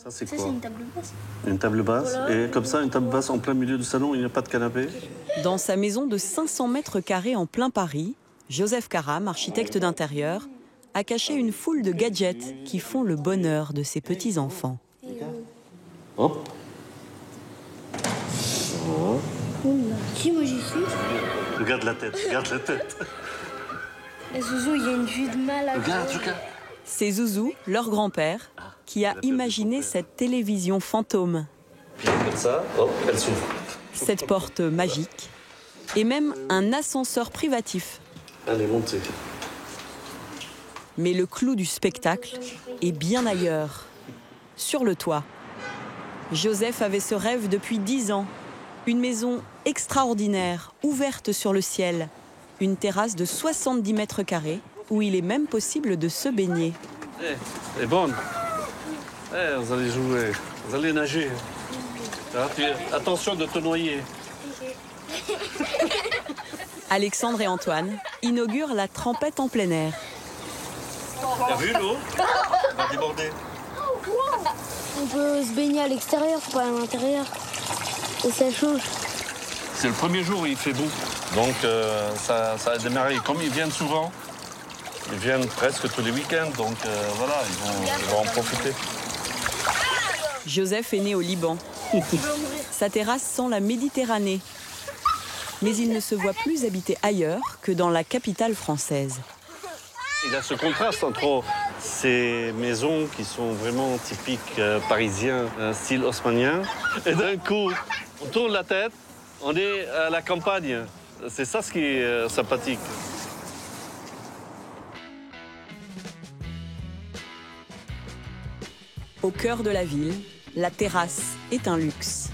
Ça, c'est Ça, quoi? c'est une table basse. Une table basse. Voilà. Et comme ça, une table basse en plein milieu du salon, il n'y a pas de canapé? Dans sa maison de 500 mètres carrés en plein Paris, Joseph Karam, architecte d'intérieur, a caché une foule de gadgets qui font le bonheur de ses petits-enfants. Hop. Si, moi j'y suis. Regarde la tête, regarde la tête. Et Zouzou, il y a une vue de malade. Regarde, regarde. C'est Zouzou, leur grand-père, qui a imaginé cette télévision fantôme, Puis comme ça, hop, elle s'ouvre. cette porte magique, et même un ascenseur privatif. Elle est montée. Mais le clou du spectacle est bien ailleurs, sur le toit. Joseph avait ce rêve depuis 10 ans. Une maison extraordinaire, ouverte sur le ciel. Une terrasse de 70 mètres carrés, où il est même possible de se baigner. Elle est bonne. Vous allez jouer, vous allez nager. Ah, attention de te noyer. Alexandre et Antoine inaugurent la trempette en plein air. T'as vu l'eau? Elle va déborder. On peut se baigner à l'extérieur, pas à l'intérieur. Et ça change. C'est le premier jour où il fait beau. Donc ça a démarré. Comme ils viennent souvent, ils viennent presque tous les week-ends. Donc voilà, ils vont en profiter. Joseph est né au Liban. Sa terrasse sent la Méditerranée. Mais il ne se voit plus habiter ailleurs que dans la capitale française. Il y a ce contraste entre ces maisons qui sont vraiment typiques parisiens, style haussmannien. Et d'un coup, on tourne la tête, on est à la campagne. C'est ça ce qui est sympathique. Au cœur de la ville, la terrasse est un luxe.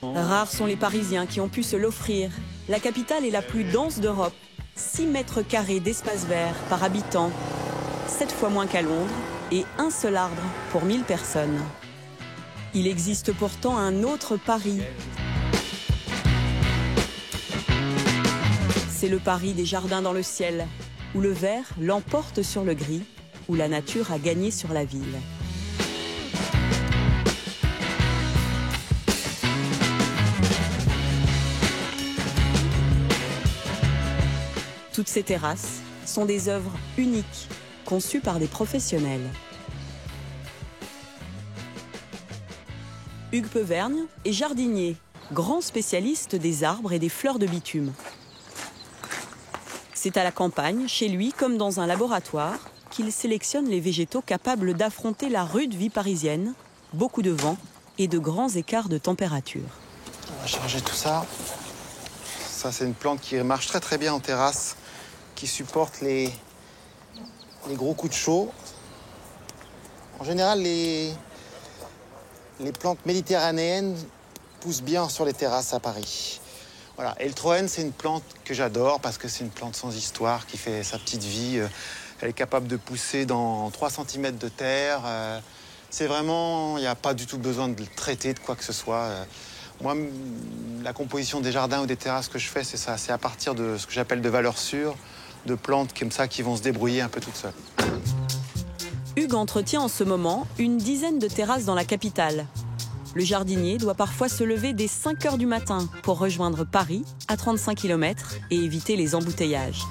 Rares sont les Parisiens qui ont pu se l'offrir. La capitale est la plus dense d'Europe. 6 mètres carrés d'espace vert par habitant, 7 fois moins qu'à Londres, et un seul arbre pour 1000 personnes. Il existe pourtant un autre Paris. C'est le Paris des jardins dans le ciel, où le vert l'emporte sur le gris, où la nature a gagné sur la ville. Toutes ces terrasses sont des œuvres uniques, conçues par des professionnels. Hugues Pevergne est jardinier, grand spécialiste des arbres et des fleurs de bitume. C'est à la campagne, chez lui comme dans un laboratoire, qu'il sélectionne les végétaux capables d'affronter la rude vie parisienne, beaucoup de vent et de grands écarts de température. On va charger tout ça. Ça, c'est une plante qui marche très très bien en terrasse, qui supporte les gros coups de chaud. En général, les plantes méditerranéennes poussent bien sur les terrasses à Paris. Voilà. Et le Troène, c'est une plante que j'adore parce que c'est une plante sans histoire qui fait sa petite vie. Elle est capable de pousser dans 3 cm de terre. C'est vraiment, il n'y a pas du tout besoin de le traiter de quoi que ce soit. Moi, la composition des jardins ou des terrasses que je fais, c'est ça. C'est à partir de ce que j'appelle de valeurs sûres, de plantes comme ça qui vont se débrouiller un peu toutes seules. Hugues entretient en ce moment une dizaine de terrasses dans la capitale. Le jardinier doit parfois se lever dès 5 h du matin pour rejoindre Paris, à 35 km, et éviter les embouteillages.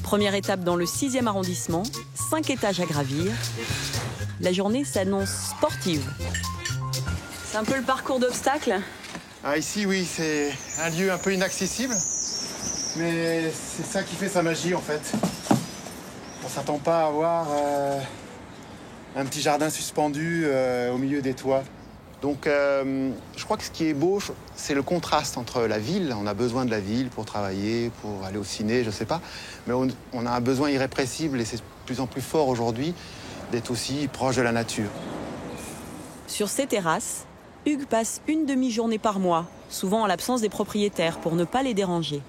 Première étape dans le 6e arrondissement, 5 étages à gravir. La journée s'annonce sportive. C'est un peu le parcours d'obstacles. Ah, ici, oui, c'est un lieu un peu inaccessible, mais c'est ça qui fait sa magie, en fait. On ne s'attend pas à avoir un petit jardin suspendu au milieu des toits. Donc, je crois que ce qui est beau, c'est le contraste entre la ville. On a besoin de la ville pour travailler, pour aller au ciné, je ne sais pas. Mais on a un besoin irrépressible, et c'est de plus en plus fort aujourd'hui, d'être aussi proche de la nature. Sur ces terrasses, Hugues passe une demi-journée par mois, souvent en l'absence des propriétaires, pour ne pas les déranger.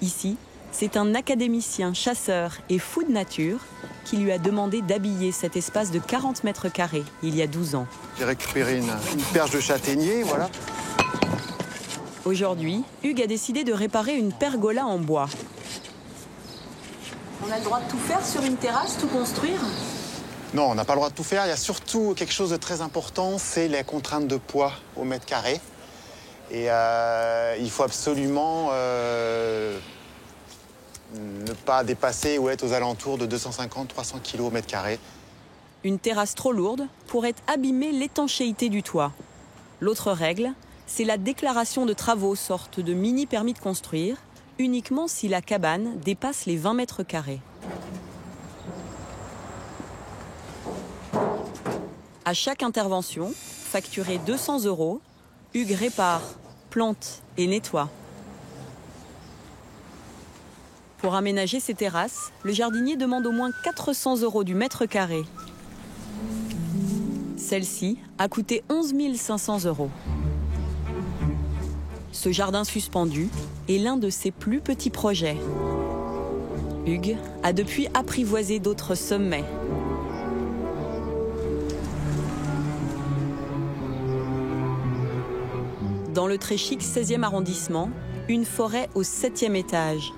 Ici, c'est un académicien, chasseur et fou de nature qui lui a demandé d'habiller cet espace de 40 mètres carrés il y a 12 ans. J'ai récupéré une perche de châtaignier, voilà. Aujourd'hui, Hugues a décidé de réparer une pergola en bois. On a le droit de tout faire sur une terrasse, tout construire? Non, on n'a pas le droit de tout faire. Il y a surtout quelque chose de très important, c'est les contraintes de poids au mètre carré. Et il faut absolument ne pas dépasser ou être aux alentours de 250-300 kg au mètre carré. Une terrasse trop lourde pourrait abîmer l'étanchéité du toit. L'autre règle, c'est la déclaration de travaux, sorte de mini permis de construire, uniquement si la cabane dépasse les 20 mètres carrés. À chaque intervention, facturée 200 €, Hugues répare, plante et nettoie. Pour aménager ces terrasses, le jardinier demande au moins 400 € du mètre carré. Celle-ci a coûté 11 500 €. Ce jardin suspendu est l'un de ses plus petits projets. Hugues a depuis apprivoisé d'autres sommets. Dans le très chic 16e arrondissement, une forêt au 7e étage.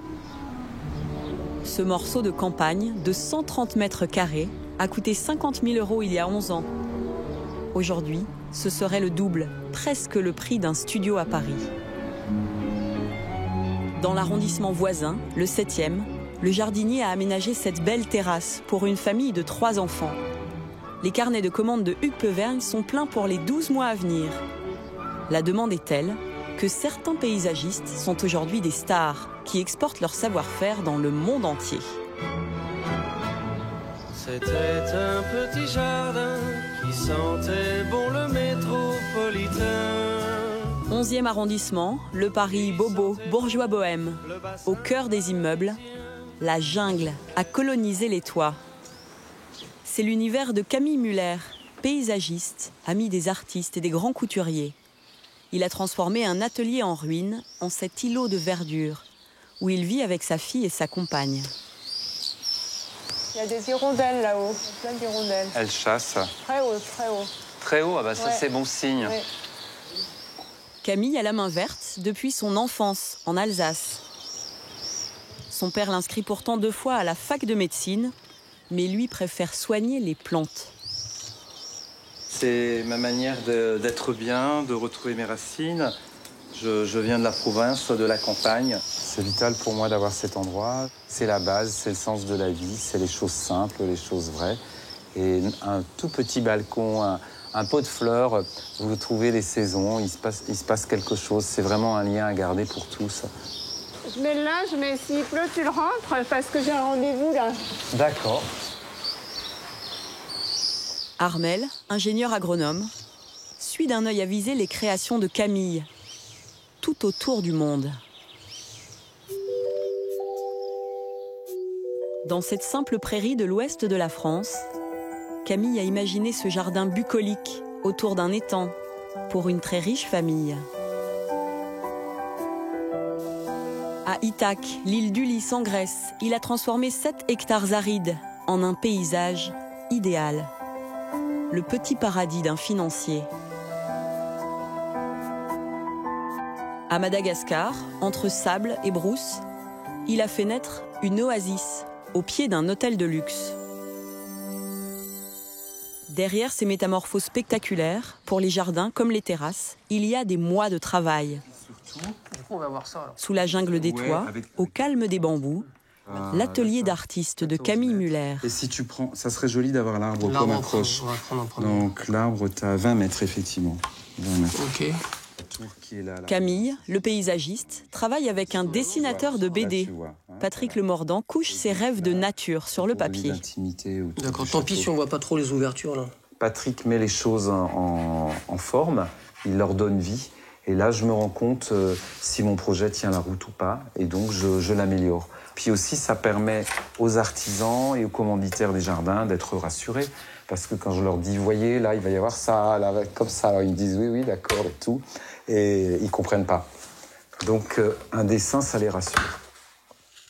Ce morceau de campagne de 130 mètres carrés a coûté 50 000 € il y a 11 ans. Aujourd'hui, ce serait le double, presque le prix d'un studio à Paris. Dans l'arrondissement voisin, le 7e, le jardinier a aménagé cette belle terrasse pour une famille de 3 enfants. Les carnets de commandes de Hugues Pevergne sont pleins pour les 12 mois à venir. La demande est telle que certains paysagistes sont aujourd'hui des stars qui exportent leur savoir-faire dans le monde entier. C'était un petit jardin qui sentait bon le métropolitain. 11e arrondissement, le Paris bobo, bourgeois bohème. Au cœur des immeubles, la jungle a colonisé les toits. C'est l'univers de Camille Muller, paysagiste, ami des artistes et des grands couturiers. Il a transformé un atelier en ruine en cet îlot de verdure, où il vit avec sa fille et sa compagne. Il y a des hirondelles là-haut, plein d'hirondelles. Elle chasse. Très haut, très haut. Très haut, ah bah ça Ouais. c'est bon signe. Ouais. Camille a la main verte depuis son enfance en Alsace. Son père l'inscrit pourtant 2 fois à la fac de médecine, mais lui préfère soigner les plantes. C'est ma manière d'être bien, de retrouver mes racines. Je viens de la province, de la campagne. C'est vital pour moi d'avoir cet endroit. C'est la base, c'est le sens de la vie, c'est les choses simples, les choses vraies. Et un tout petit balcon, un pot de fleurs, vous trouvez les saisons, il se passe quelque chose. C'est vraiment un lien à garder pour tous. Je mets le linge, mais s'il pleut, tu le rentres parce que j'ai un rendez-vous là. D'accord. Armel, ingénieur agronome, suit d'un œil avisé les créations de Camille, tout autour du monde. Dans cette simple prairie de l'ouest de la France, Camille a imaginé ce jardin bucolique autour d'un étang pour une très riche famille. À Ithac, l'île d'Ulysse en Grèce, il a transformé 7 hectares arides en un paysage idéal. Le petit paradis d'un financier. À Madagascar, entre sable et brousse, il a fait naître une oasis au pied d'un hôtel de luxe. Derrière ces métamorphoses spectaculaires, pour les jardins comme les terrasses, il y a des mois de travail. On va voir ça alors. Sous la jungle des toits, au calme des bambous, l'atelier d'artiste de Camille Muller. Et si tu prends, ça serait joli d'avoir l'arbre comme approche. On va prendre un premier. Donc l'arbre, tu as 20 mètres effectivement. 20 mètres. Ok. La tour qui est là. Camille, le paysagiste, travaille avec un dessinateur de BD. Patrick Lemordant couche ses rêves de nature sur le papier. D'accord, tant pis si on voit pas trop les ouvertures là. Patrick met les choses en forme, il leur donne vie. Et là, je me rends compte si mon projet tient la route ou pas. Et donc, je l'améliore. Puis aussi, ça permet aux artisans et aux commanditaires des jardins d'être rassurés. Parce que quand je leur dis, voyez, là, il va y avoir ça, là, comme ça. Alors, ils me disent, oui, oui, d'accord, et tout. Et ils ne comprennent pas. Donc, un dessin, ça les rassure.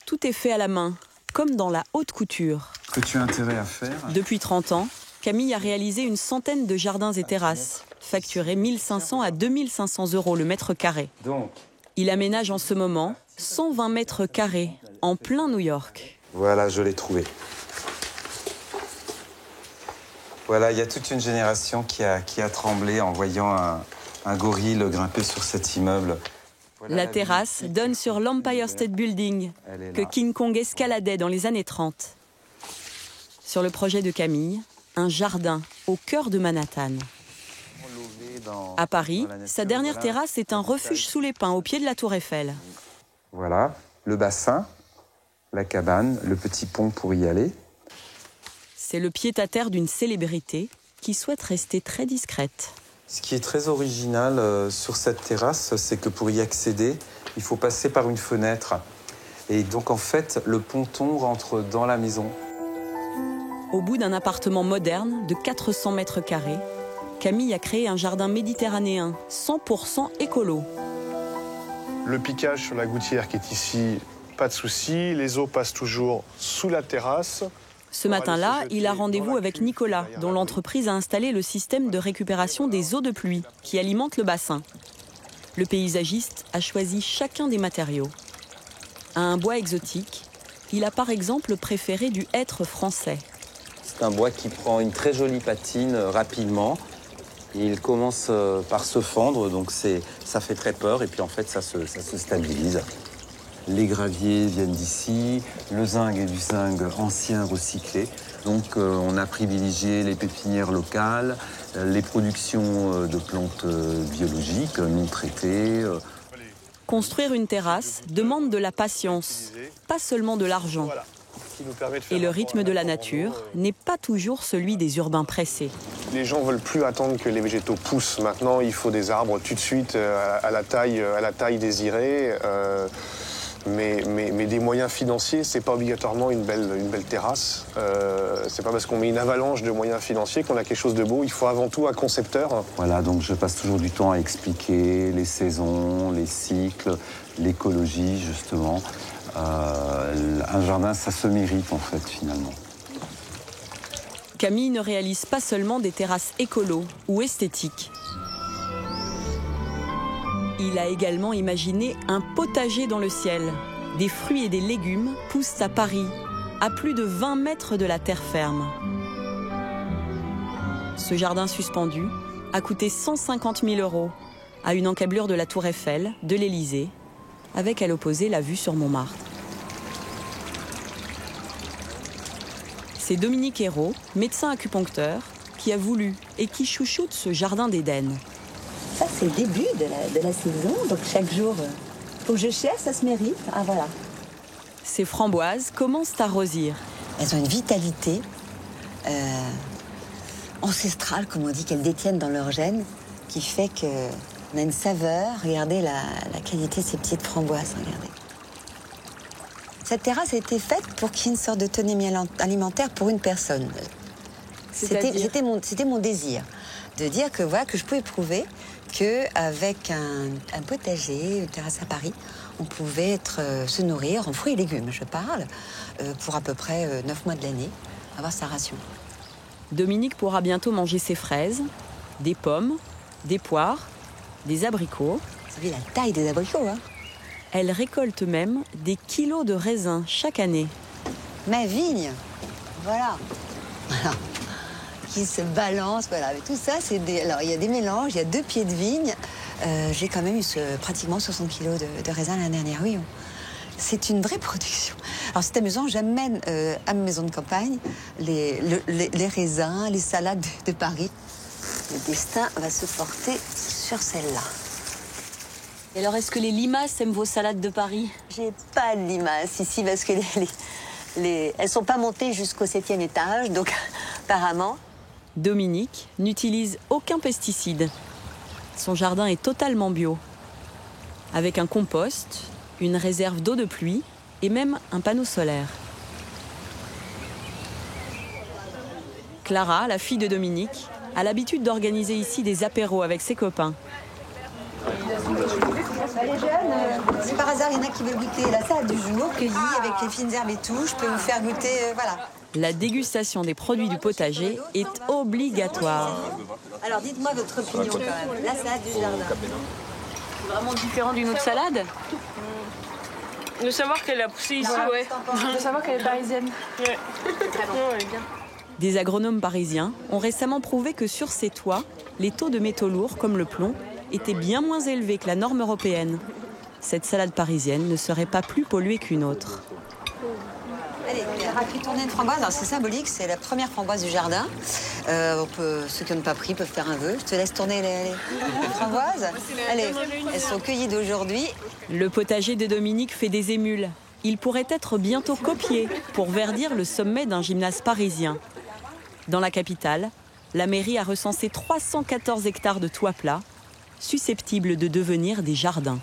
Tout est fait à la main, comme dans la haute couture. Ce que tu as intérêt à faire... Depuis 30 ans, Camille a réalisé une centaine de jardins et terrasses, facturés 1 500 à 2 500 € le mètre carré. Donc, Il aménage en ce moment 120 mètres carrés, en plein New York. Voilà, je l'ai trouvé. Voilà, il y a toute une génération qui a tremblé en voyant un gorille grimper sur cet immeuble. Voilà la terrasse donne sur l'Empire State Building, que King Kong escaladait dans les années 30. Sur le projet de Camille, un jardin au cœur de Manhattan. À Paris, sa dernière terrasse est un refuge sous les pins au pied de la Tour Eiffel. Voilà, le bassin, la cabane, le petit pont pour y aller. C'est le pied-à-terre d'une célébrité qui souhaite rester très discrète. Ce qui est très original sur cette terrasse, c'est que pour y accéder, il faut passer par une fenêtre. Et donc en fait, le ponton rentre dans la maison. Au bout d'un appartement moderne de 400 mètres carrés, Camille a créé un jardin méditerranéen, 100% écolo. Le piquage sur la gouttière qui est ici, pas de souci. Les eaux passent toujours sous la terrasse. Ce matin-là, il a rendez-vous avec Nicolas, dont l'entreprise a installé le système de récupération des eaux de pluie qui alimente le bassin. Le paysagiste a choisi chacun des matériaux. À un bois exotique, il a par exemple préféré du hêtre français. C'est un bois qui prend une très jolie patine rapidement. Il commence par se fendre, donc ça fait très peur et puis en fait ça se stabilise. Les graviers viennent d'ici, le zinc est du zinc ancien recyclé. Donc on a privilégié les pépinières locales, les productions de plantes biologiques non traitées. Construire une terrasse demande de la patience, pas seulement de l'argent. Et le rythme de la nature n'est pas toujours celui des urbains pressés. Les gens ne veulent plus attendre que les végétaux poussent. Maintenant, il faut des arbres tout de suite à la taille désirée. Mais des moyens financiers, c'est pas obligatoirement une belle terrasse. C'est pas parce qu'on met une avalanche de moyens financiers qu'on a quelque chose de beau. Il faut avant tout un concepteur. Voilà, donc je passe toujours du temps à expliquer les saisons, les cycles, l'écologie justement. Un jardin, ça se mérite en fait finalement. Camille ne réalise pas seulement des terrasses écolo ou esthétiques. Il a également imaginé un potager dans le ciel. Des fruits et des légumes poussent à Paris, à plus de 20 mètres de la terre ferme. Ce jardin suspendu a coûté 150 000 € à une encablure de la Tour Eiffel, de l'Élysée, avec à l'opposé la vue sur Montmartre. C'est Dominique Hérault, médecin acupuncteur, qui a voulu et qui chouchoute ce jardin d'Éden. Ça, c'est le début de la saison, donc chaque jour, faut que je cherche, ça se mérite. Ah, voilà. Ces framboises commencent à rosir. Elles ont une vitalité ancestrale, comme on dit, qu'elles détiennent dans leur gène, qui fait qu'on a une saveur. Regardez la qualité de ces petites framboises, regardez. Cette terrasse a été faite pour qu'il y ait une sorte d'autonomie alimentaire pour une personne. C'était mon désir, de dire que, voilà, que je pouvais prouver qu'avec un potager, une terrasse à Paris, on pouvait se nourrir en fruits et légumes, je parle, pour à peu près 9 mois de l'année, avoir sa ration. Dominique pourra bientôt manger ses fraises, des pommes, des poires, des abricots. Vous savez la taille des abricots, hein? Elle récolte même des kilos de raisins chaque année. Ma vigne, voilà. Qui se balance, voilà. Mais tout ça, alors il y a des mélanges, il y a 2 pieds de vigne. J'ai quand même eu pratiquement 60 kilos de raisins l'année dernière, oui. C'est une vraie production. Alors c'est amusant, j'amène à ma maison de campagne les raisins, les salades de Paris. Le destin va se porter sur celle-là. Et alors, est-ce que les limaces aiment vos salades de Paris? J'ai pas de limaces ici parce que elles sont pas montées jusqu'au 7e étage, donc apparemment. Dominique n'utilise aucun pesticide. Son jardin est totalement bio. Avec un compost, une réserve d'eau de pluie et même un panneau solaire. Clara, la fille de Dominique, a l'habitude d'organiser ici des apéros avec ses copains. Les jeunes, si par hasard il y en a qui veulent goûter la salade du jour, cueillie avec les fines herbes et tout, je peux vous faire goûter, voilà. La dégustation des produits du potager est obligatoire. Alors dites-moi votre opinion quand même, la salade du jardin. C'est vraiment différent d'une autre salade? De savoir qu'elle a poussé ici, ouais. De savoir qu'elle est parisienne. Ouais. Ouais, bien. Des agronomes parisiens ont récemment prouvé que sur ces toits, les taux de métaux lourds, comme le plomb, étaient bien moins élevés que la norme européenne. Cette salade parisienne ne serait pas plus polluée qu'une autre. Allez, on a pu tourner une framboise. Alors, c'est symbolique, c'est la première framboise du jardin. Ceux qui n'ont pas pris peuvent faire un vœu. Je te laisse tourner les framboises. Allez, elles sont cueillies d'aujourd'hui. Le potager de Dominique fait des émules. Il pourrait être bientôt copié pour verdir le sommet d'un gymnase parisien. Dans la capitale, la mairie a recensé 314 hectares de toits plats, susceptibles de devenir des jardins.